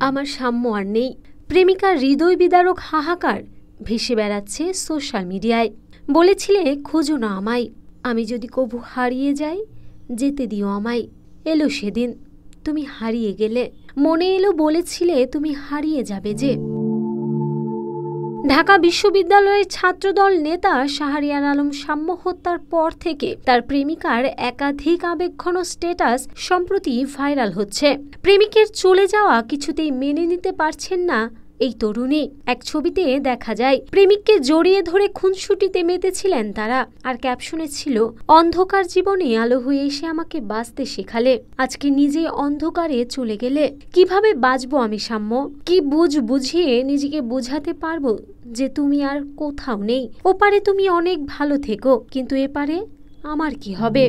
আমার সাম্য আর নেই। প্রেমিকার হৃদয় বিদারক হাহাকার ভেসে বেড়াচ্ছে সোশ্যাল মিডিয়ায়। বলেছিলে খোঁজো না আমায়, আমি যদি কবু হারিয়ে যাই যেতে দিও আমায়। এলো সেদিন, তুমি হারিয়ে গেলে। মনে এলো বলেছিলে তুমি হারিয়ে যাবে যে। ঢাকা বিশ্ববিদ্যালয়ের ছাত্রদল নেতা শাহরিয়ার আলম সাম্য হত্যার পর থেকে তার প্রেমিকার একাধিক আবেগঘন স্ট্যাটাস সম্প্রতি ভাইরাল হচ্ছে। প্রেমিকের চলে যাওয়া কিছুতেই মেনে নিতে পারছেন না এই তরুণী। এক ছবিতে দেখা যায় প্রেমিককে জড়িয়ে ধরে খুনসুটিতে মেতেছিলেন তারা, আর ক্যাপশনে ছিল, অন্ধকার জীবনে আলো হয়ে এসে আমাকে বাঁচতে শেখালে, আজকে নিজেই অন্ধকারে চলে গেলে কিভাবে বাঁচবো আমি সাম্য? কি বুঝিয়ে নিজেকে বোঝাতে পারবো যে তুমি আর কোথাও নেই? ওপারে তুমি অনেক ভালো থেকো, কিন্তু এপারে আমার কি হবে?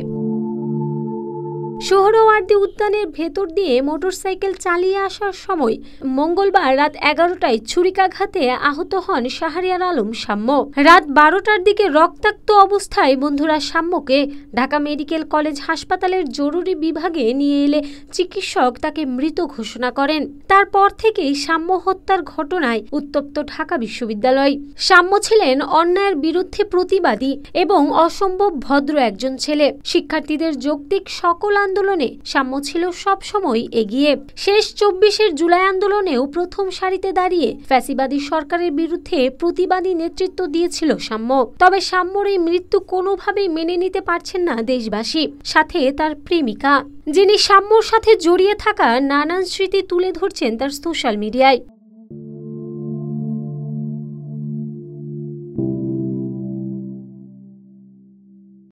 সোহরাওয়ার্দী উদ্যানের ভেতর দিয়ে মোটরসাইকেল চালিয়ে আসার সময় মঙ্গলবার রাত 11টায় ছুরিকাঘাতে আহত হন শাহরিয়ার আলম সাম্য। রাত 12টার দিকে রক্তাক্ত অবস্থায় বন্ধুরা সাম্যকে ঢাকা মেডিকেল কলেজ হাসপাতালের জরুরি বিভাগে নিয়ে এলে চিকিৎসক তাকে মৃত ঘোষণা করেন। তারপর থেকেই সাম্য হত্যার ঘটনায় উত্তপ্ত ঢাকা বিশ্ববিদ্যালয়। সাম্য ছিলেন অন্যায়ের বিরুদ্ধে প্রতিবাদী এবং অসম্ভব ভদ্র একজন ছেলে। শিক্ষার্থীদের যৌক্তিক সকল আন্দোলনে সাম্য ছিল সবসময় এগিয়ে। শেষ 24 জুলাই আন্দোলনেও প্রথম সারিতে দাঁড়িয়ে ফ্যাসিবাদী সরকারের বিরুদ্ধে প্রতিবাদী নেতৃত্ব দিয়েছিল সাম্য। তবে সাম্যর এই মৃত্যু কোনোভাবেই মেনে নিতে পারছেন না দেশবাসী, সাথে তার প্রেমিকা, যিনি সাম্যর সাথে জড়িয়ে থাকা নানান স্মৃতি তুলে ধরছেন তার সোশ্যাল মিডিয়ায়।